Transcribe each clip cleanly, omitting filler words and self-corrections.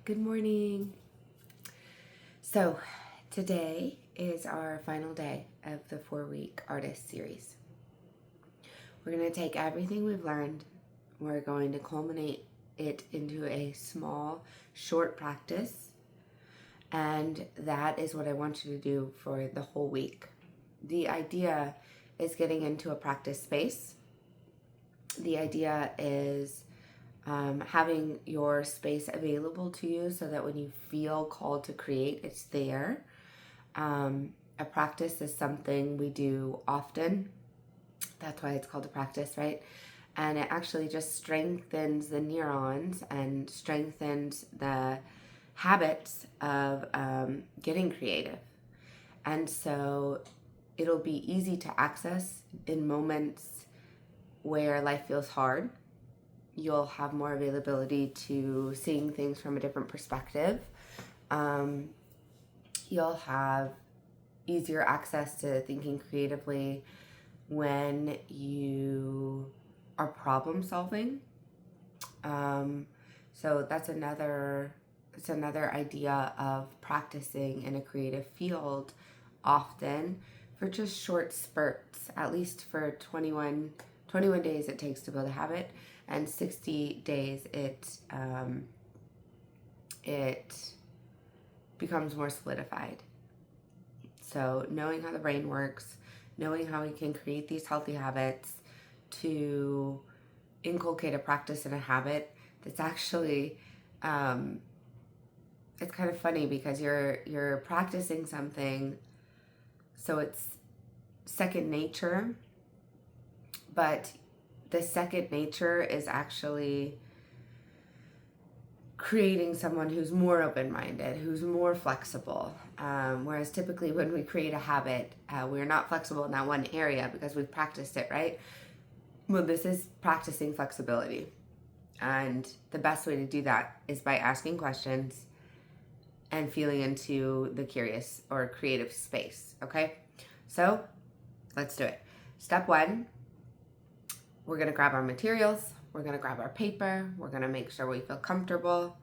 Good morning. So today is our final day of the 4-week artist series. We're going to take everything we've learned. We're going to culminate it into a small, short practice. And that is what I want you to do for the whole week. The idea is getting into a practice space. The idea is having your space available to you so that when you feel called to create, it's there. A practice is something we do often. That's why it's called a practice, right? And it actually just strengthens the neurons and strengthens the habits of getting creative. And so it'll be easy to access in moments where life feels hard. You'll have more availability to seeing things from a different perspective. You'll have easier access to thinking creatively when you are problem solving. So that's another idea of practicing in a creative field often for just short spurts, at least for 21 days it takes to build a habit, and 60 days it becomes more solidified. So knowing how the brain works, knowing how we can create these healthy habits to inculcate a practice and a habit that's actually it's kind of funny because you're practicing something so it's second nature, but the second nature is actually creating someone who's more open-minded, who's more flexible. Whereas typically when we create a habit, we're not flexible in that one area because we've practiced it, right? Well, this is practicing flexibility. And the best way to do that is by asking questions and feeling into the curious or creative space, okay? So let's do it. Step 1, we're going to grab our materials. We're going to grab our paper. We're going to make sure we feel comfortable.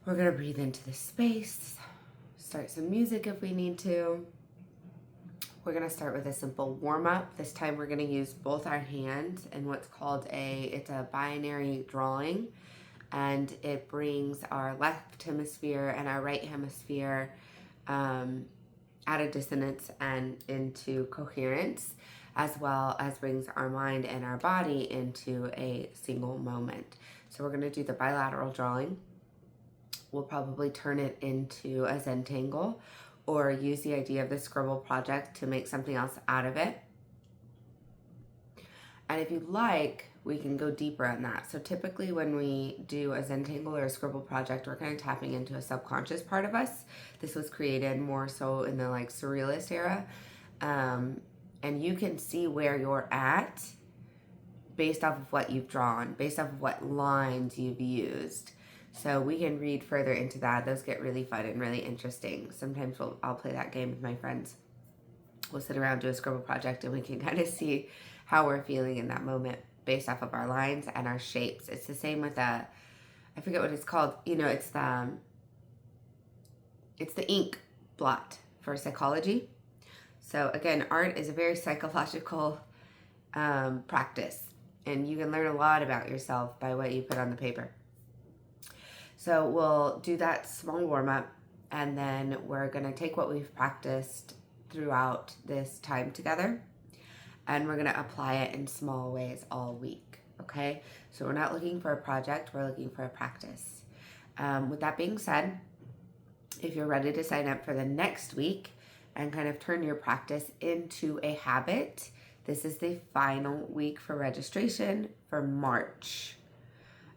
We're going to breathe into the space. Start some music if we need to. We're going to start with a simple warm-up. This time we're going to use both our hands in what's called it's a binary drawing. And it brings our left hemisphere and our right hemisphere out of dissonance and into coherence, as well as brings our mind and our body into a single moment. So we're going to do the bilateral drawing. We'll probably turn it into a Zentangle or use the idea of the scribble project to make something else out of it. And if you'd like, we can go deeper on that. So typically when we do a Zentangle or a scribble project, we're kind of tapping into a subconscious part of us. This was created more so in the surrealist era. And you can see where you're at based off of what you've drawn, based off of what lines you've used. So we can read further into that. Those get really fun and really interesting. Sometimes I'll play that game with my friends. We'll sit around, do a scribble project, and we can kind of see how we're feeling in that moment based off of our lines and our shapes. It's the same with I forget what it's called. It's the ink blot for psychology. So again, art is a very psychological practice, and you can learn a lot about yourself by what you put on the paper. So we'll do that small warm-up, and then we're going to take what we've practiced throughout this time together, and we're going to apply it in small ways all week, okay? So we're not looking for a project, we're looking for a practice. With that being said, if you're ready to sign up for the next week and kind of turn your practice into a habit, this is the final week for registration for March.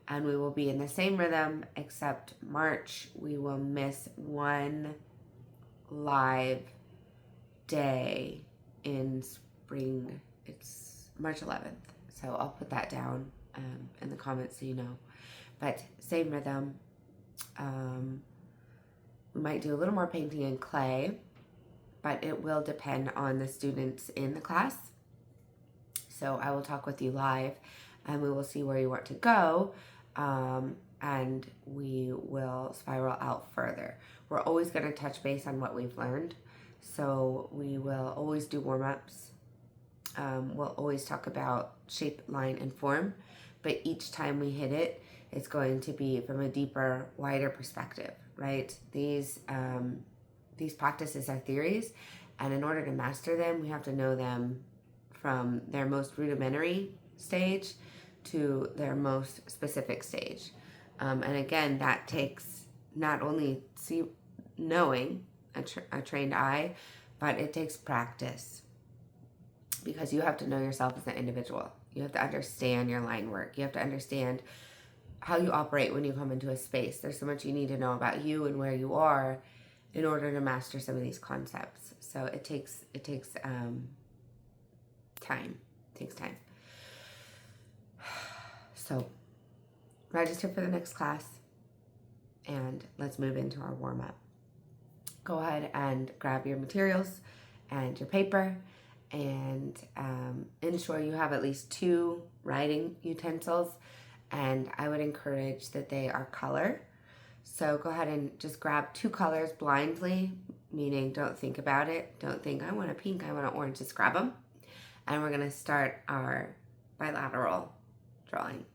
And we will be in the same rhythm, except March, we will miss one live day in spring. It's March 11th. So I'll put that down in the comments so you know. But same rhythm. We might do a little more painting in clay, but it will depend on the students in the class. So I will talk with you live and we will see where you want to go and we will spiral out further. We're always going to touch base on what we've learned. So we will always do warm-ups. We'll always talk about shape, line, and form. But each time we hit it, it's going to be from a deeper, wider perspective, right? These practices are theories. And in order to master them, we have to know them from their most rudimentary stage to their most specific stage. And again, that takes not only knowing a trained eye, but it takes practice, because you have to know yourself as an individual. You have to understand your line work. You have to understand how you operate when you come into a space. There's so much you need to know about you and where you are in order to master some of these concepts. So it takes time. It takes time. So register for the next class, and let's move into our warm-up. Go ahead and grab your materials and your paper, and ensure you have at least 2 writing utensils, and I would encourage that they are color. So go ahead and just grab 2 colors blindly, meaning don't think about it. Don't think, I want a pink, I want an orange, just grab them. And we're gonna start our bilateral drawing.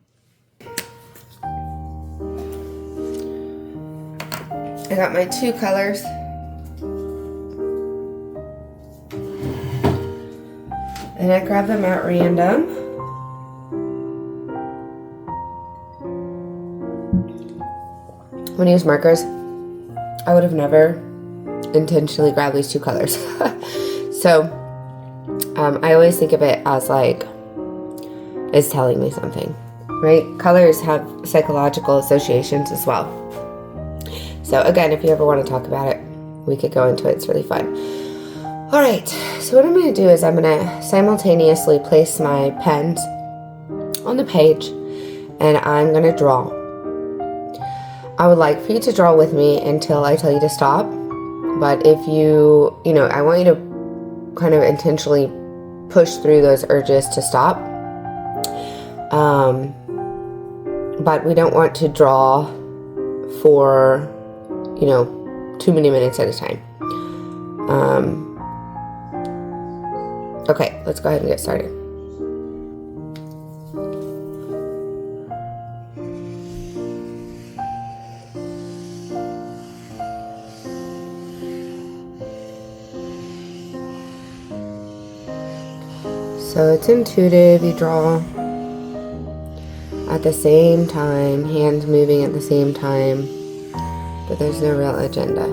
I got my 2 colors. And I grab them at random. When I use markers, I would have never intentionally grabbed these 2 colors. So I always think of it as like, it's telling me something, right? Colors have psychological associations as well. So again, if you ever want to talk about it, we could go into it. It's really fun. All right, so what I'm going to do is I'm going to simultaneously place my pens on the page, and I'm going to draw. I would like for you to draw with me until I tell you to stop. But if I want you to kind of intentionally push through those urges to stop. But we don't want to draw for, too many minutes at a time. Okay, let's go ahead and get started. So it's intuitive, you draw at the same time, hands moving at the same time, but there's no real agenda.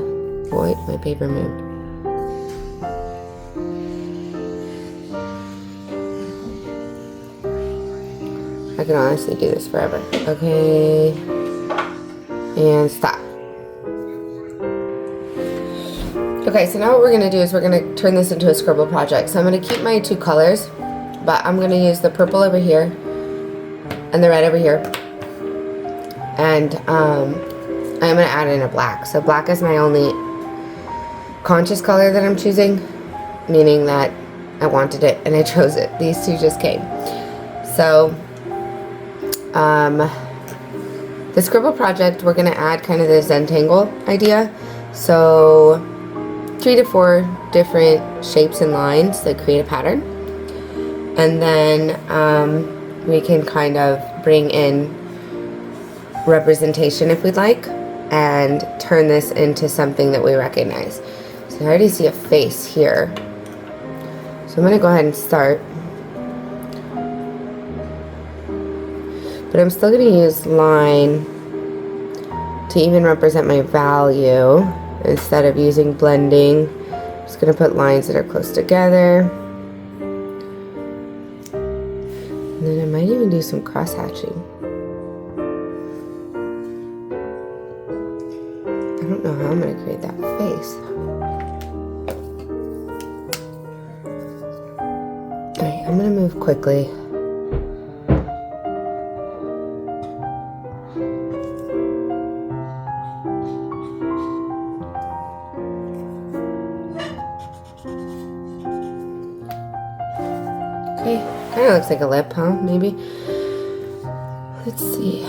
Wait, my paper moved. I can honestly do this forever. Okay, and stop. Okay, so now what we're going to do is we're going to turn this into a scribble project. So I'm going to keep my 2 colors, but I'm going to use the purple over here and the red over here. And I'm going to add in a black. So black is my only conscious color that I'm choosing, meaning that I wanted it and I chose it. These 2 just came. So the scribble project, we're going to add kind of the Zentangle idea. So 3 to 4 different shapes and lines that create a pattern. And then we can kind of bring in representation if we'd like, and turn this into something that we recognize. So I already see a face here. So I'm going to go ahead and start. But I'm still going to use line to even represent my value instead of using blending. I'm just going to put lines that are close together. And then I might even do some cross hatching. I don't know how I'm going to create that face. Alright, I'm going to move quickly. Okay, kind of looks like a lip, huh? Maybe. Let's see.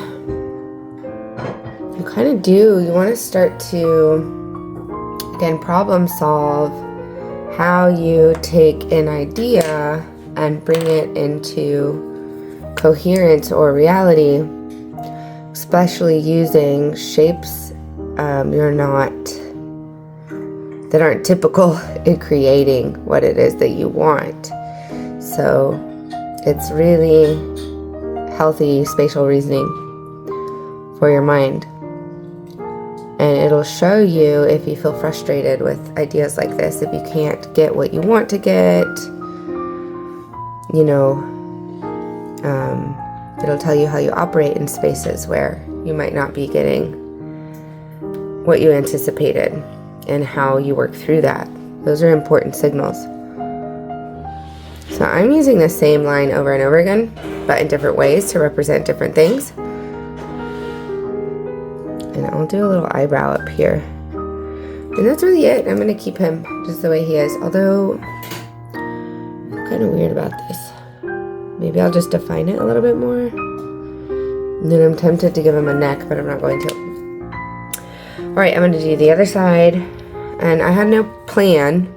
kind of do, you want to start to, again, problem solve how you take an idea and bring it into coherence or reality, especially using shapes that aren't typical in creating what it is that you want. So it's really healthy spatial reasoning for your mind. And it'll show you if you feel frustrated with ideas like this, if you can't get what you want to get, it'll tell you how you operate in spaces where you might not be getting what you anticipated and how you work through that. Those are important signals. So I'm using the same line over and over again, but in different ways to represent different things. And I'll do a little eyebrow up here. And that's really it. I'm going to keep him just the way he is. Although, I'm kind of weird about this. Maybe I'll just define it a little bit more. And then I'm tempted to give him a neck, but I'm not going to. Alright, I'm going to do the other side. And I had no plan,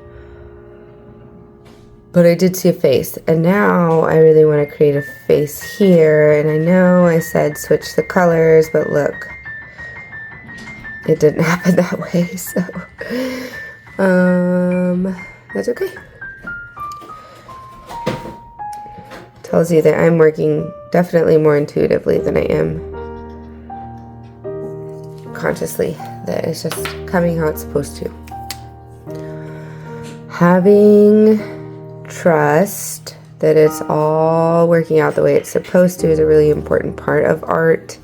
but I did see a face. And now I really want to create a face here. And I know I said switch the colors, but look. It didn't happen that way, so that's okay. Tells you that I'm working definitely more intuitively than I am consciously. That it's just coming how it's supposed to. Having trust that it's all working out the way it's supposed to is a really important part of art.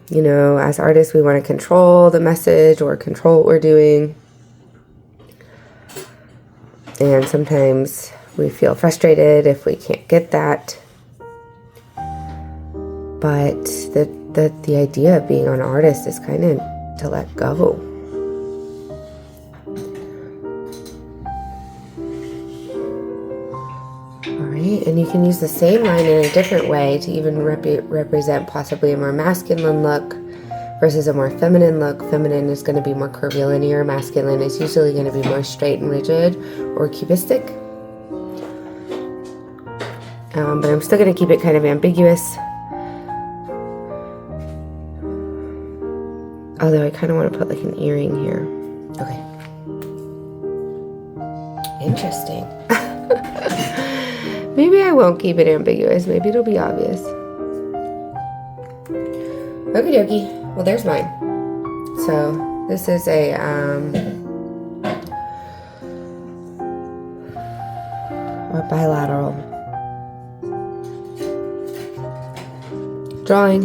As artists, we want to control the message or control what we're doing. And sometimes we feel frustrated if we can't get that. But the idea of being an artist is kind of to let go. Alright, and you can use the same line in a different way to even represent possibly a more masculine look versus a more feminine look. Feminine is going to be more curvilinear. Masculine is usually going to be more straight and rigid or cubistic. But I'm still going to keep it kind of ambiguous. Although I kind of want to put like an earring here. Okay. Interesting. Maybe I won't keep it ambiguous. Maybe it'll be obvious. Okie dokie. Well, there's mine. So this is a bilateral drawing.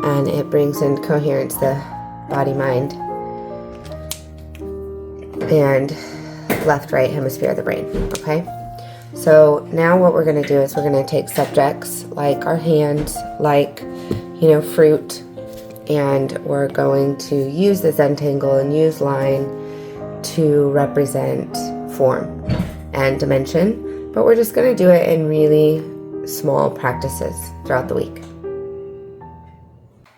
And it brings in coherence the body, mind, and left-right hemisphere of the brain, okay? So now what we're going to do is we're going to take subjects like our hands, like, fruit, and we're going to use the Zentangle and use line to represent form and dimension, but we're just going to do it in really small practices throughout the week.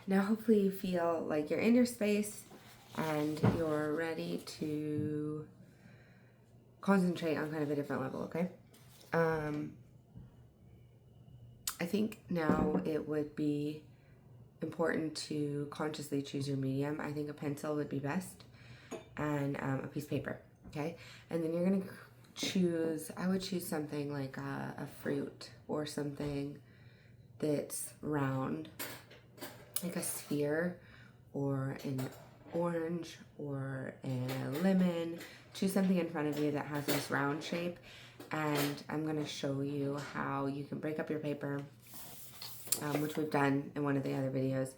Now hopefully you feel like you're in your space and you're ready to concentrate on kind of a different level, okay? I think now it would be important to consciously choose your medium. I think a pencil would be best, and a piece of paper, okay? And then you're going to choose, I would choose something like a fruit or something that's round, like a sphere or an orange or a lemon. Choose something in front of you that has this round shape, and I'm going to show you how you can break up your paper, which we've done in one of the other videos,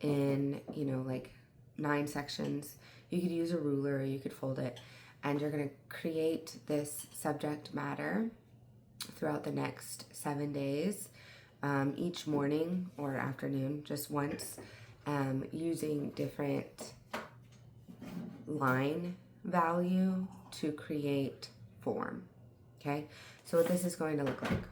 in, like 9 sections. You could use a ruler or you could fold it, and you're going to create this subject matter throughout the next 7 days, each morning or afternoon, just once, using different line value to create form, okay? So what this is going to look like.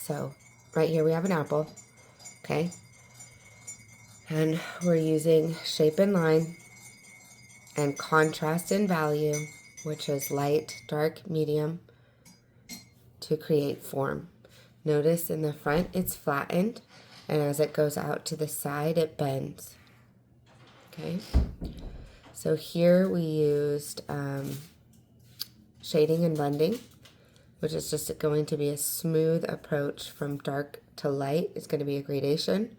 So right here we have an apple, okay? And we're using shape and line and contrast and value, which is light, dark, medium, to create form. Notice in the front it's flattened, and as it goes out to the side it bends. Okay, so here we used shading and blending, which is just going to be a smooth approach from dark to light. It's going to be a gradation,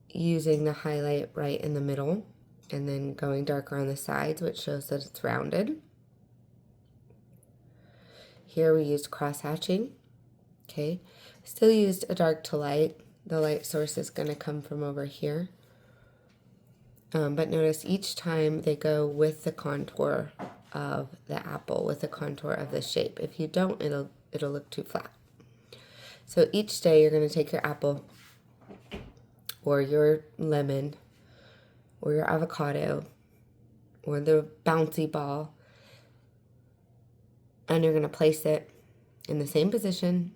using the highlight right in the middle and then going darker on the sides, which shows that it's rounded. Here we used cross hatching. Okay, still used a dark to light. The light source is going to come from over here. But notice each time they go with the contour of the apple, with the contour of the shape. If you don't, it'll look too flat. So each day you're going to take your apple or your lemon or your avocado or the bouncy ball, and you're going to place it in the same position.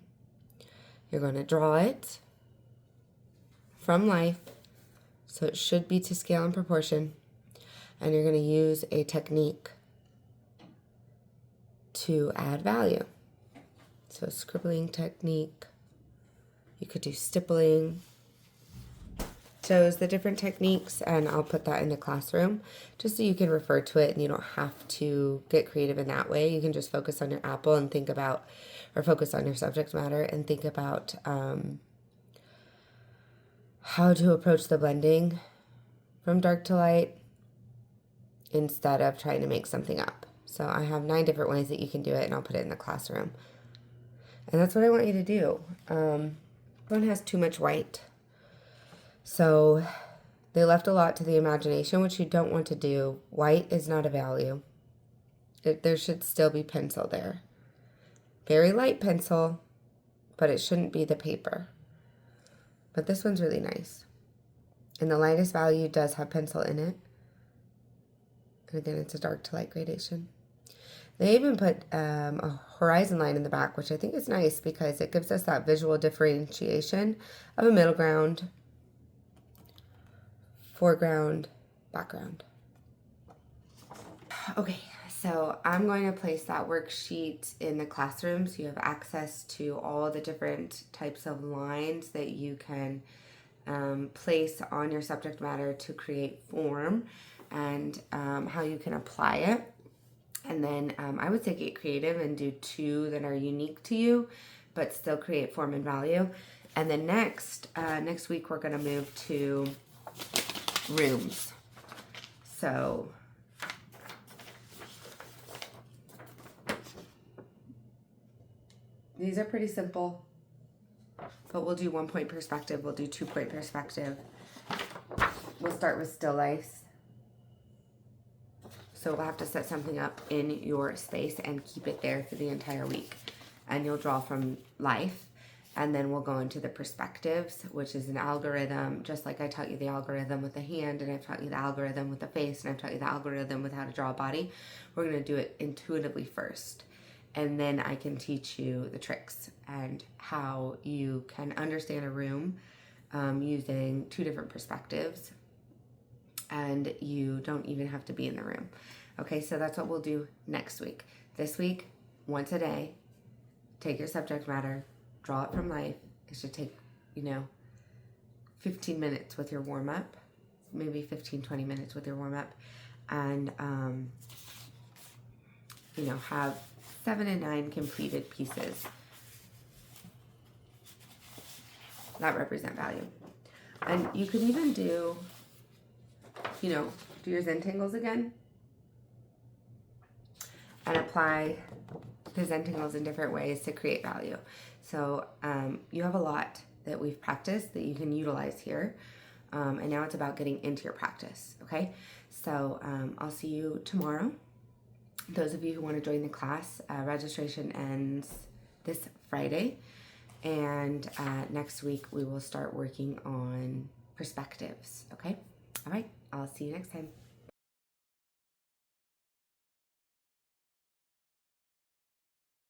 You're going to draw it from life, so it should be to scale and proportion, and you're going to use a technique to add value. So scribbling technique, you could do stippling. Shows the different techniques, and I'll put that in the classroom just so you can refer to it and you don't have to get creative in that way. You can just focus on your apple and think about, or focus on your subject matter and think about how to approach the blending from dark to light instead of trying to make something up. So I have 9 different ways that you can do it, and I'll put it in the classroom. And that's what I want you to do. One has too much white. So they left a lot to the imagination, which you don't want to do. White is not a value. There should still be pencil there. Very light pencil, but it shouldn't be the paper. But this one's really nice. And the lightest value does have pencil in it. And again, it's a dark to light gradation. They even put a horizon line in the back, which I think is nice because it gives us that visual differentiation of a middle ground, foreground, background. Okay, so I'm going to place that worksheet in the classroom so you have access to all the different types of lines that you can place on your subject matter to create form, and how you can apply it. And then I would say get creative and do 2 that are unique to you, but still create form and value. And then next week we're going to move to rooms. So these are pretty simple, but we'll do 1-point perspective, we'll do 2-point perspective. We'll start with still lifes. So we'll have to set something up in your space and keep it there for the entire week. And you'll draw from life. And then we'll go into the perspectives, which is an algorithm, just like I taught you the algorithm with the hand, and I've taught you the algorithm with the face, and I've taught you the algorithm with how to draw a body. We're going to do it intuitively first. And then I can teach you the tricks and how you can understand a room using 2 different perspectives. And you don't even have to be in the room. Okay, so that's what we'll do next week. This week, once a day, take your subject matter, draw it from life. It should take, 15 minutes with your warm-up, maybe 15-20 minutes with your warm-up, and, have 7 and 9 completed pieces that represent value. And you could even do your Zentangles again and apply the Zentangles in different ways to create value. So you have a lot that we've practiced that you can utilize here. And now it's about getting into your practice, okay? So I'll see you tomorrow. Those of you who want to join the class, registration ends this Friday. And next week we will start working on perspectives, okay? All right, I'll see you next time.